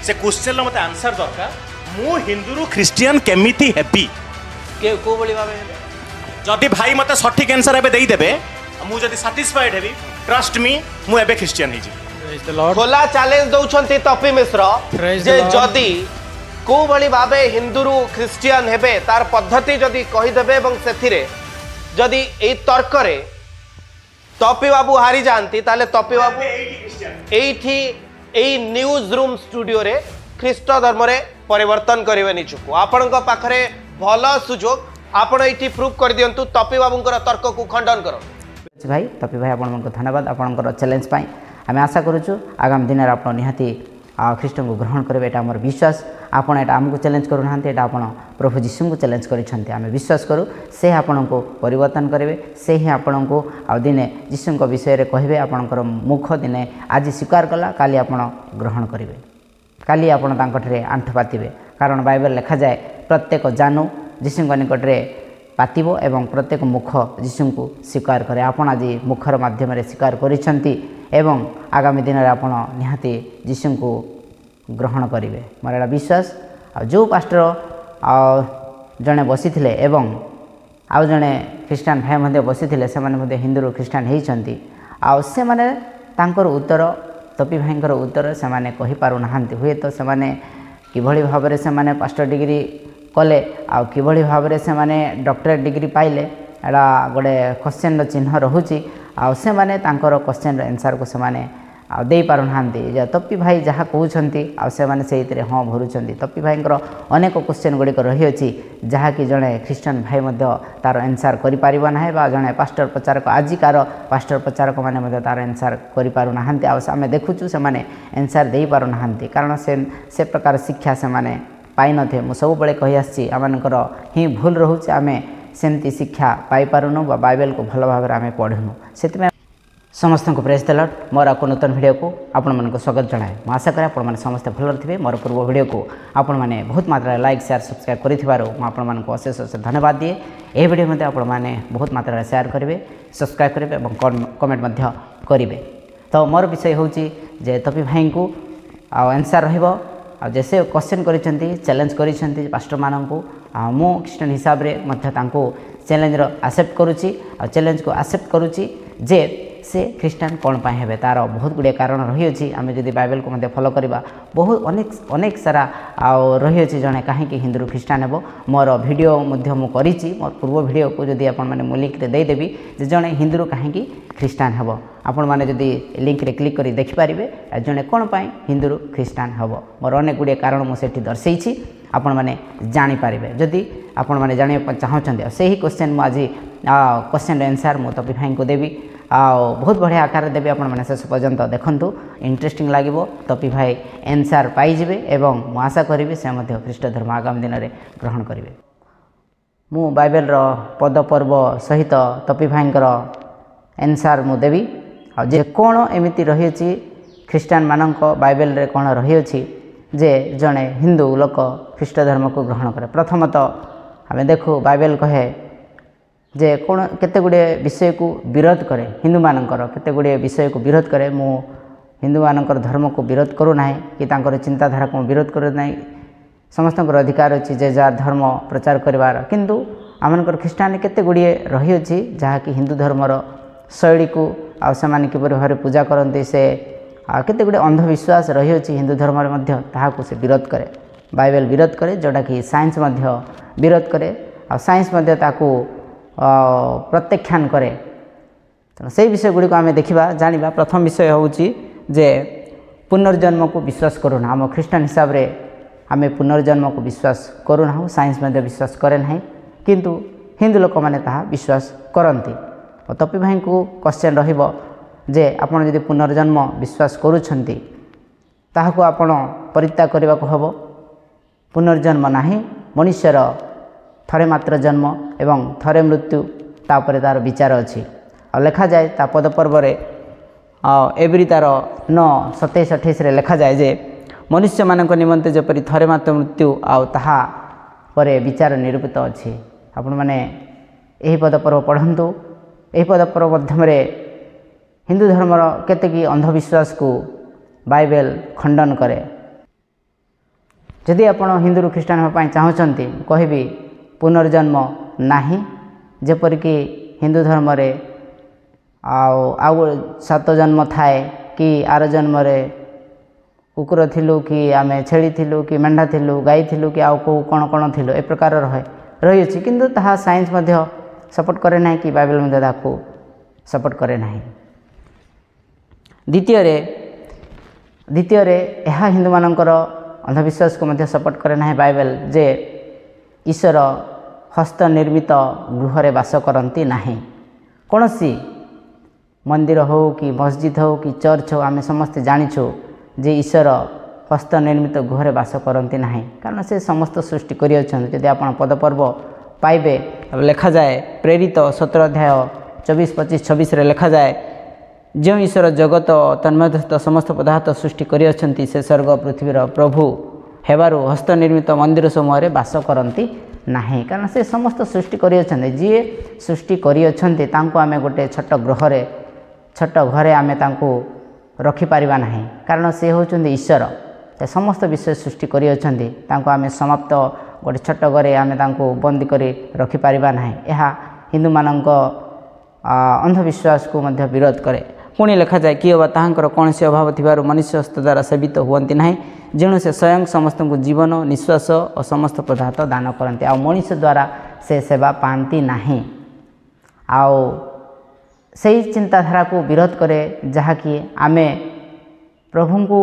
से क्वेश्चन मत आंसर दरकार मु हिंदू रु क्रिश्चियन केमिति हेबी के को बली भाबे जदि भाई मत सठिक आंसर एबे देई देबे मु जदि सैटिस्फाइड हेबी ट्रस्ट मी मु एबे क्रिश्चियन हेजी खोला चैलेंज दउछंती तपी मिश्र जे जदि को बली भाबे हिंदू रु क्रिश्चियन हेबे तार पद्धति जदि कहि देबे एवं सेथिरे जदि ए तर्क रे तपी बाबू हारी जानती ताले तपी बाबू एठी ए न्यूज रूम स्टूडियो रे ख्रीष्ट धर्म रे परिवर्तन करिवे निचुको आपनक पाखरे भलो सुजोग आपण एठी प्रूफ कर दियंतु तपी बाबूंकर तर्क को खंडन करो भाई तपी भाई आपन धन्यवाद आपनकर चैलेंज पाई आम आशा करूँ आगामी दिन में आप निहाती ख्रीष्ट को ग्रहण करेंगे यहाँ आम विश्वास आपड़ यहाँ आमको चैलेंज करूना यहाँ आप प्रभु जीशु को चैलेंज करें विश्वास करूँ से आपण को परिवर्तन करेंगे से ही आपण को आ दिने जीशु विषय में कहे आपणकर मुख दिने आज स्वीकार कला काली आप ग्रहण करेंगे काली आपठे आंठ पातिबे कारण बाइबल लिखा जाए प्रत्येक जानू जीशु निकट में पातिब एवं प्रत्येक मुख जीशु को स्वीकार करे आपण आज मुखर माध्यम स्वीकार करिसेंती एवं आगामी दिन में आप निहाती जीशु को ग्रहण करेंगे मोर एटा विश्वास आ जो पास्टर जड़े बसी एवं आउ जड़े ख्रीष्टान भाई बसी से हिंदू ख्रीष्टान होती से माने तांकर उत्तर तपी भाई उत्तर से माने कहि पारु नाहांती हुए तो से माने किभली भाव से माने पास्टर डिग्री कले आ किभली भाव से माने डॉक्टरेट डिग्री पाइले एटा गोटे क्वेश्चन चिन्ह रोचे आ से माने तांकर क्वेश्चन आंसर को से माने आ दे पारु नाहांती तपी भाई जहाँ कहते आ से माने से हाँ भरुचंती तपी भाई अनेक क्वेश्चन गुड़िक रही अछि जहाँकि जड़े ख्रीष्टान भाई तार आंसर करि परिबा नाही बा जड़े पास्टर प्रचारक आजिकार पास्टर प्रचारक माने तार आंसर करि पारु नाहांती आ आमे देखुचु से माने आंसर दे पारु नाहांती कारण से प्रकार शिक्षा से माने पाई नथे मु सब बेले कहि आछि आमानकर ही भूल रहउछ आमे सेमती शिक्षा पाई पारुनु बा बाइबल को भल भाव आमे पढुनु सेति समस्त को प्रेज द लॉर्ड मोर को नूतन वीडियो को आपण मन को स्वागत जनाए मैं आशा करे आपण मन समस्त भल थे मोर पूर्व वीडियो को आपण माने बहुत मात्रा लाइक शेयर सब्सक्राइब करिथिबारो मैं आपण मन को अशेष अशेष धन्यवाद दिए ए वीडियो मध्ये आपण माने बहुत मात्रा शेयर करेंगे सब्सक्राइब करेंगे और कमेंट मध्ये करेंगे तो मोर विषय होची जे तपी भाई को आंसर रहिबो आ जैसे क्वेश्चन करिसेंती चैलेंज करिसेंती पास्टर मानन को मो क्रिश्चियन हिसाब रे मध्ये तांको चैलेंज रो एक्सेप्ट करूची आ चैलेंज को एक्सेप्ट करूची जे से ख्रीष्टान कौन पाए हेबे तार बहुत गुड़े कारण रही अछि आमे जदि बाइबल को मते फॉलो करबा बहुत अनेक सारा रही अछि जने काहे कि हिंदू ख्रीष्टान हेबो मोर वीडियो मध्य मु करिछि मोर पूर्व वीडियो को जदि आपण माने मु लिंक रे दे देबी जे जने हिंदू काहे कि ख्रीष्टान हेबो आपण माने जदि लिंक रे क्लिक करी देखि पारिबे जने कौन पाए हिंदू ख्रीष्टान हेबो मोर अनेक गुड़े कारण मु सेठी दर्शैछि आपण माने जानि पारिबे जदि आपण माने जानि चाहउछन्ते सेही क्वेश्चन मु आज क्वेश्चन आंसर मु तपी भाई को देबी बहुत बढ़िया आकार देवी आपण मैंने शेष पर्यंत देखूँ इंटरेस्टिंग लगे तपी भाई आंसर पाइबे एवं मु आशा करी से ख्रीष्ट धर्म आगामी दिन में ग्रहण करेंगे मु बाइबल पद पर्व सहित तपी भाई आंसर मु देवी जे कौन एमती रही ख्रीष्टान मान बाइबल रे कौन रही जे जड़े हिंदू लोक ख्रीष्ट धर्म को ग्रहण करे प्रथमतः आम देखू बाइबल कहे जे कौन केते गुड़े विषय को विरोध करे हिंदू मानकर केते गुड़े विषय को विरोध करे मु हिंदू मानकर धर्म को विरोध करू ना कि तांकर चिंताधारा को विरोध करू ना समस्त अधिकार अच्छी जे जार धर्म प्रचार करिवार किंतु आमनकर ख्रीष्टान केते गुड़े रही अछि जहाँ कि हिंदू धर्मर शैली को आ से किपरि भाव पूजा करते से केते गुड़े अंधविश्वास रही अछि हिंदू धर्म ताहाको से विरोध करे बाइबल विरोध करे जोटा कि साइंस विरोध करे आ साइंस ताको प्रत्याख्यान करे से विषय गुड़िक आम देखा जाना प्रथम विषय हूँ जे पुनर्जन्म को विश्वास करूना आम ख्रीष्टान हिसाब रे आम पुनर्जन्म को विश्वास करूना साइंस विश्वास करे ना किंतु हिंदू लोक मैंने विश्वास करती तपी भाई को क्वेश्चन रे आपड़ जब पुनर्जन्म विश्वास करुँच ताहाको आपण परित्याग करने को हम पुनर्जन्म नाही मनुष्यर थरे मात्र जन्म एवं थरे मृत्यु तापर तार विचार अच्छी और लिखा जाए ता पद पर्व एवरी तार 9:27-28 लिखा जाए जे मनुष्य मान निमंते जपरी थरे मात्र मृत्यु आउ ताहा परे विचार निरूपित अच्छी आपण मैंने यही पद पर्व पढ़ंतु यही पद पर्व मध्यम हिंदू धर्मर केतेकी अंधविश्वास को बाइबल खंडन करे जदि आपण हिंदू ख्रीष्टान होगा चाहूँगी कहबी पुनर्जन्म नाही जेपरिक हिंदू धर्म रे आउ 7 जन्म थाए कि आर जन्म रे कुकुर थिलु कि आमे छेली थिलु कि मेंढा थिलु गाई थिलु कि आउ को कौन कौन थिलु ए प्रकार रही अछि किंतु ताहा साइंस मध्य सपोर्ट करे नाही कि बाइबल मध्य ताकू सपोर्ट करे नाही। द्वितीय रे यह हिंदू मानकर अंधविश्वास को मध्य सपोर्ट करे नाही बाइबल जे ईश्वर हस्त निर्मित गृह रे वास करती नाही। कौनसी मंदिर हो कि मस्जिद हो कि चर्च हो आम समस्ते जानिछु जे ईश्वर हस्त निर्मित गृह रे वास करती नाही कारण से समस्त सृष्टि करियछन। यदि आपण पदपर्व पाइबे लिखा जाए प्रेरित 17 अध्याय 24, 25, 26 रे लिखा जाए जो ईश्वर जगत तन्मयस्थ समस्त पदार्थ सृष्टि करियछन्ति से स्वर्ग पृथ्वीर प्रभु हेबारु हस्त निर्मित मंदिर समूह वास करती नाही कारण से समस्त सृष्टि करियछन्ति जी सृष्टि करियछन्ति तांको आमे गोटे छोट घरे आमे तांको रखि पारिबा नाही कारण से होचन्ति ईश्वर से समस्त विषय सृष्टि करियछन्ति तांको आमे समाप्त गोटे छोट घरे आमे तांको बंदी करी रखि पारिबा नाही। एहा हिंदू मानक अंधविश्वास को मध्य विरोध करे। पुणी लिखा जाए कि बा ताहांकर कौनसी अभाव थिबारु मनुष्य हस्त द्वारा सेवित हुअन्ति नाही जेणु से स्वयं समस्त को जीवन निश्वास और समस्त पदार्थ दान करते आ मनुष्य द्वारा से सेवा पाती नाही। आओ सही चिंताधारा को विरोध करे जहाँकि आमे प्रभु को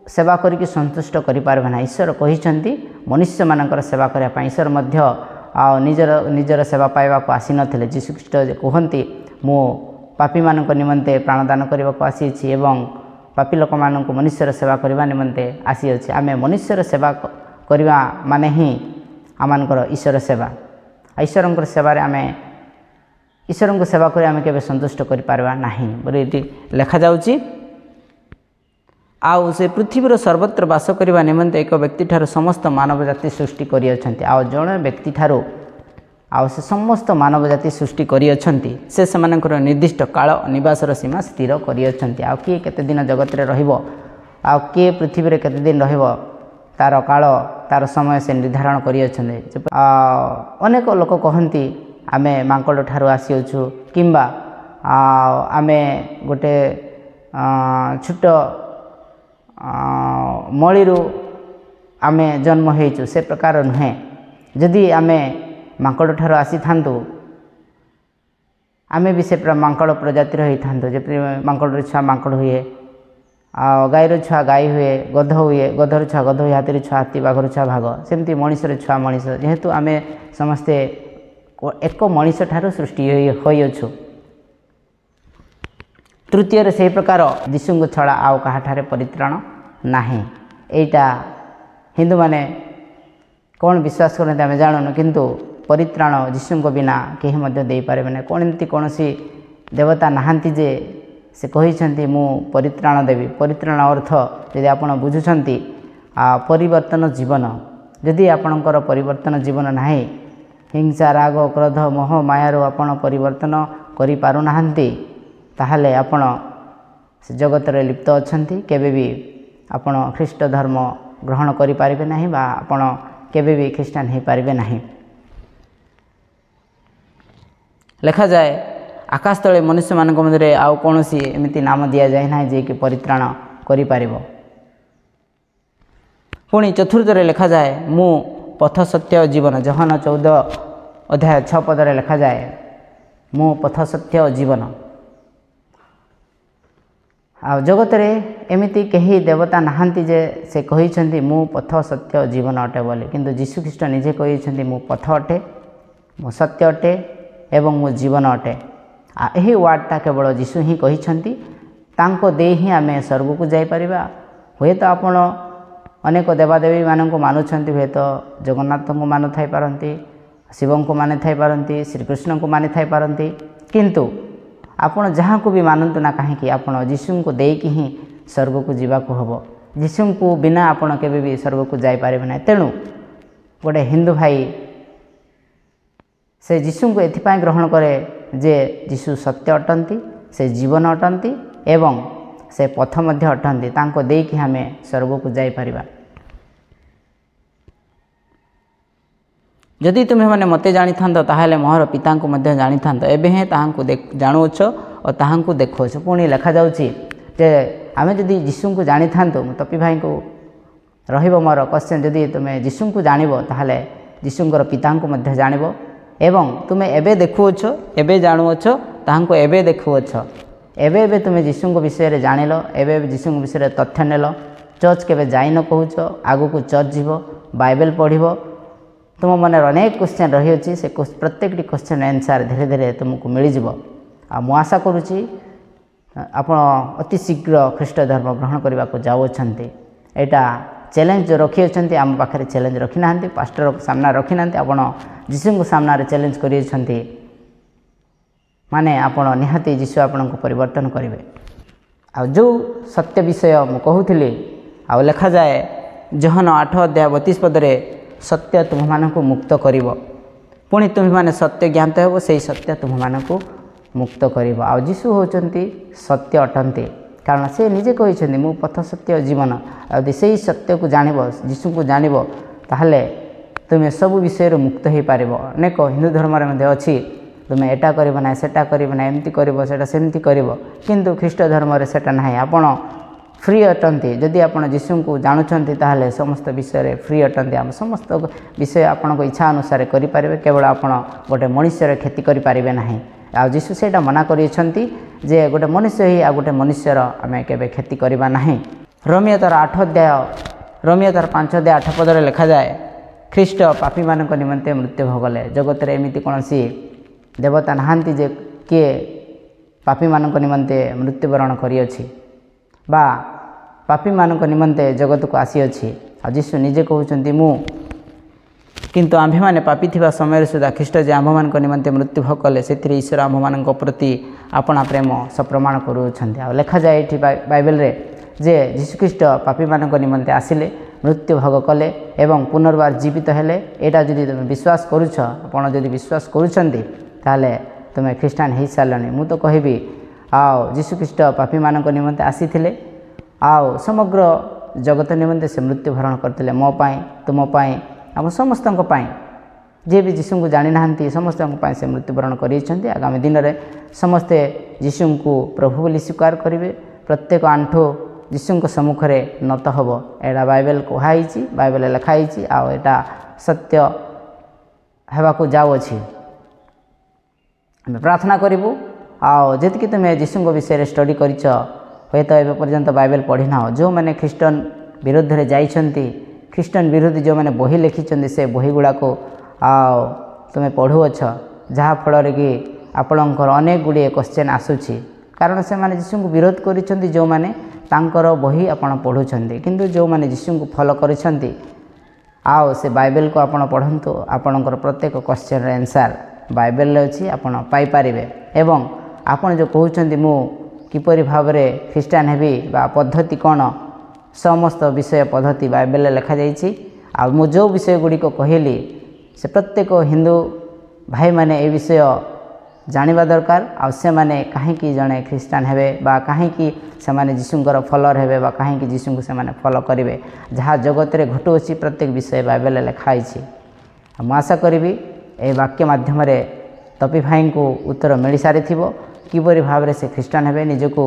सेवा करिक संतुष्ट करिपारबा ना। ईश्वर कहिसंती मनुष्य मानकर सेवा करिया पई ईश्वर मध्य निजर सेवा पाइबा को आसी नथिले। यीशु ख्रीष्ट कहंती मो पापी मानक निमंते प्राणदान करने को आसी एवं पापी लोक मानक मनुष्यर सेवा करने निमंते आसी अछि। आमे मनुष्यर सेवा करवा माने ही आमनकर ईश्वर सेवा ईश्वर सेवा आमे ईश्वर को सेवा करी आमे केबे संतुष्ट करि पारबा नाही बोली लिखा जाउची। आउ से पृथ्वीर सर्वत्र वास करने निमंते एक व्यक्ति ठारू समस्त मानव जाति सृष्टि करि अछंती। आउ जणे व्यक्ति ठारू आउ से समस्त मानव जाति सृष्टि करि अछंती से समानकर निर्दिष्ट काल निवासर सीमा स्थिर करि अछंती। आउ किए केते दिन जगत रे रहिबो आउ किए पृथ्वी रे केते दिन रहिबो तार काल तार समय से निर्धारण करि अछंती। अनेक लोक कहंती आमे मांकड़ ठारू आसी अछु किंबा आमे गोटे छोट मळीरू आमे जन्म हेचु से प्रकार नुहे। जदि आमे मांकड़ ठारू आसी थांतु आमे भी से मांकड़ प्रजातिर होई थांतु जे मांकड़ छुआ मांकड़ हुए गाईर छुआ गाई हुए गध हुए गधर छुआ गध हुए हाथी छुआ हाथी बाघर छुआ भाग सेमती मनीषर छुआ मनीष जेहेतु आमे समस्ते एक मनीष ठारू सृष्टि होई अछु। तृतीय से प्रकार यीशु छड़ा आउ कहाठारे परित्राण नाही। एटा हिंदू माने कौन विश्वास करते आम जानून किंतु परित्राण यीशु बिना कहीं मध्य दे पारे ना। कौन एमती कौन देवता नहांती जे से कही मु परित्राण देवी। परित्राण अर्थ यदि आप बुझुंट परिवर्तन जीवन जदि आपणकर परिवर्तन जीवन नाही हिंसा राग क्रोध मोह मायारू आपण परिवर्तन करि पारु नाहंती ताहले आपण से जगत रे लिप्त अछंती केबे भी आपण ख्रीष्ट धर्म ग्रहण करि पारिबे नाही बा आपण केबे भी ख्रीस्टान हो पारिबे नाही। लिखा जाए आकाश तले मनुष्य मानक मध्य आउ कोनोसी एमिति नाम दिया जाए ना जे कि परित्राण करि पारिबो। पुणी चतुर्थ रे लिखा जाए मु पथ सत्य जीवन जहन 14 अध्याय 6 पद रे लिखा जाए मु पथ सत्य जीवन। आ जगत रे एमिति कही देवता नहांती जे से कही मु पथ सत्य जीवन अटे बोली किंतु यीशु ख्रीष्ट निजे कही मु पथ अटे मु सत्य अटे एवं मु जीवन अटे। आ एही वार्डटा केवल यीशु ही कही तांको दे ही आमे स्वर्ग को जाई परिबा। हुए तो आपण अनेक देवादेवी मानक मानुछंती हुए तो जगन्नाथ को मानु थाई पारंती शिव को माने थाई पारंती श्रीकृष्ण को माने थाई पारंती किंतु आपण जहाँ को भी मानतु ना कहीं आपण यीशु को देकी ही स्वर्ग को जीवा को हबो। यीशु को बिना आपण केबे भी स्वर्ग को जाई पारिबे ना। तेणु गोटे हिंदू भाई से यीशु को एथिपाई ग्रहण करे जे यीशु सत्य अटंती से जीवन अटंती एवं से पथ मध्य अटंती तांको देकी हमें स्वर्ग को जाई परिबा। जदि तुम्हें मैंने मत जानी था ताहले मोहर पिता को मध्य जानी था एबे हे ताहांकु जानुछ और ताहांकु देखुछ। पुणी लिखा जाउछि जे आमे जदि यीशु को जानी था तपी भाई को रहिबो मोर क्वेश्चन जदि तुम्हें यीशु को जानिबो ताहले यीशुंकर पिता को मध्य जानिबो एवं तुम्हें एबे देखुछ एबे जानुछ ताहांकु एबे देखुछ। एबे एबे तुम्हें यीशु विषय रे जानिल एबे यीशु विषय तथ्य नेल चर्च केबे जाइन कहूछ आगु को चर्च जीव बाइबल पढ़िबो तुम मन अनेक क्वेश्चन रही अच्छी से प्रत्येक क्वेश्चन आंसर धीरे धीरे तुमको मिलଯିव। मु आशा करुच्ची आपण अति शीघ्र ख्रीष्ट धर्म ग्रहण करने को जाऊँगी। यहाँ चैलेंज जो रखी अच्छा आम पाखे चैलेंज रखी ना पास्टर सामना रखी ना आपण यीशु को सामने चैलेंज कर माने आपण निहाती यीशु आपण को परिवर्तन करेंगे। आ जो सत्य विषय मु कहूली आ लिखा जाए जोहन 8 अध्याय 32 पदरे सत्य तुम्हें मुक्त कर पुणी तुम्हें सत्य ज्ञात हो से सत्य तुम्हें मुक्त कर। आ यीशु होचंती सत्य अटंती कारण से निजे कहते मु पथ सत्य जीवन यदि से सत्य को जान यीशु को जानब ताहले तुम्हें सब विषय मुक्त हो पार। अनेक हिंदू धर्म अच्छी तुम्हें एटा करब ना सेटा करब ना एमती करब सेटा सेमती करब किंतु ख्रीष्ट धर्म रे सेटा ना आपण फ्री अटंती। जदि आप यीशु को जानुंट ताहले समस्त विषय फ्री अटंती आम समस्त विषय आपण इच्छा अनुसार करें केवल आप गोटे मनुष्यर क्षति करें ना। आ यीशु से मना करिसेंती जे गोटे मनुष्य ही आ गोटे मनुष्यर आम के क्षति करवा ना। रोमियो तार 8 अध्याय रोमियो तार 5 अध्याय 8 पदरे लिखा जाए ख्रीष्ट पापी मान निमंते मृत्यु भोगले जगत रे एमिति कौनसी देवता नहांती जे किए पापी मान निमंते मृत्युवरण करिअछि बा पापी मान निमंते जगत को आसी अछि। आ यीशु निजे कहउचंती मु किंतु आम्भे माने पापी थिबा समय सुधा ख्रीष्ट जे आम्भ मान निमंते मृत्यु भोग कले सेथिरे ईश्वर आम्भ मान प्रति आपणा प्रेम सप्रमाण करूछंती। आ लिखा जाए एठी बाइबल रे जे यीशु ख्रीष्ट पापी मान निमंते आसिले मृत्यु भोग कले एवं पुनर्बार जीवित हेले। एटा जदि तुम विश्वास करूछ आपण जदि विश्वास करूछंती ताहले तुमे ख्रीस्टान हो सारे। मु तो कहबी आओ यीशु ख्रीष्ट पापी मान निमंते आसीथिले आओ समग्र जगत निमंते से मृत्यु भरण करते मो पाई तुम पाई आम समस्त जे भी यीशु को जानी ना समस्त से मृत्युवरण कर। आगामी दिन में समस्ते यीशु को प्रभु बोली स्वीकार करेंगे प्रत्येक आंठू यीशु को सम्मुख में नत हम। एटा बाइबल कहुई बाइबल लिखाई आटा सत्य होगा जाऊँगी। आम प्रार्थना करूँ आती तुम्हें यीशु विषय स्टडी कर तो एवं पर्यंत बाइबल पढ़ी ना जो मैंने ख्रीष्टन विरोध में जाइछंती ख्रीष्टन विरोधी जो मैंने बही लिखिं से बही गुड़ाक तुम्हें पढ़ुअछ जहाँफल कि आपणकर अनेक गुड़िए क्वेश्चन आसूची कारण से मैंने यीशु को विरोध कर जो मैंने तांकर बही आपड़ पढ़ुंट किंतु जो मैंने यीशु को फॉलो करिसेंती आओ से बाइबल को आपड़ पढ़ंतु आपणकर प्रत्येक क्वेश्चन आंसर बाइबल अच्छी आपड़ पाइपारे एवं आपड़ जो कहते मु किपरि भाव में ख्रीस्टान हेबी बा पद्धति कौन समस्त विषय पद्धति बाइबल लिखा जाइछि। आ मु जो विषय गुड़ी को कहली से प्रत्येक हिंदू भाई माने ए विषय जानिबा दरकार। आ से माने कहीं जड़े ख्रीस्टान हेबे बा कहीं से माने यीशुंकर फॉलोअर हेबे बा कहीं यीशु को से माने फॉलो करेंगे जहाँ जगत रे घटुअछि प्रत्येक विषय बाइबल लिखाई। मु आशा करी ए वाक्य माध्यम तपी भाई को उत्तर मिल सारी किपरि भाव से ख्रीस्टान हेबे निजको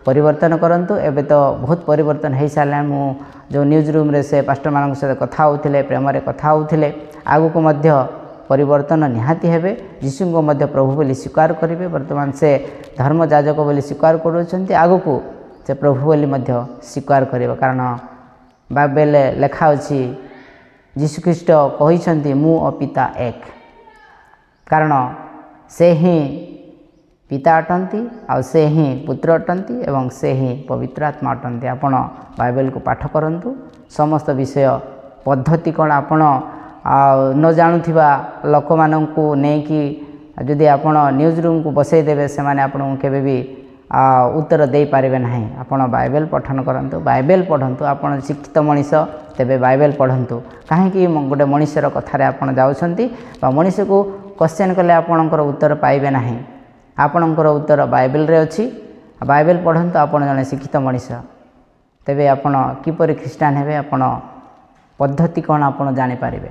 परिवर्तन करंतु। एबे तो बहुत परिवर्तन हो सारे मु जो न्यूज रूम रे से पास्टर मान सहित कथा होते प्रेम रे कथा होते आगु को मध्य परिवर्तन निहाती हेबे यीशु को मध्य प्रभु बोली स्वीकार करेंगे। वर्तमान से धर्म याजक बोली स्वीकार करुँच आगु को से प्रभु बोली मध्य स्वीकार करेंगे कारण बाइबल लिखा अछि यीशु ख्रीष्ट कहिसेंती मु और पिता एक कारण से ही पिता अटंती आ से ही पुत्र अटंती एवं से ही पवित्र आत्मा अटंती। आपण बाइबल को पाठ करंतु समस्त विषय पद्धति कौन आपण न जानुथिबा लोक माननकु नेकी जदि आपण न्यूज रूम को बसई देबे से माने आपण केबे भी उत्तर दे पारिबे नाही। आपण बाइबल पठन करंतु बाइबल पढ़ंतु आपण शिक्षित मनीष तेबे बाइबल पढ़ंतु कहीं गोटे मनुष्यर कथार आपण जाउछंती बा मनुष्य को क्वेश्चन कले आपणकर उत्तर पाइबे नाही। आपणकर उत्तर बाइबल रे अछि बाइबल पढ़ंतु आपण जने शिक्षित मनीष तेबे आपण किपरि ख्रीस्टान हेबे आपण पद्धति कोन आपण जानि पारिबे।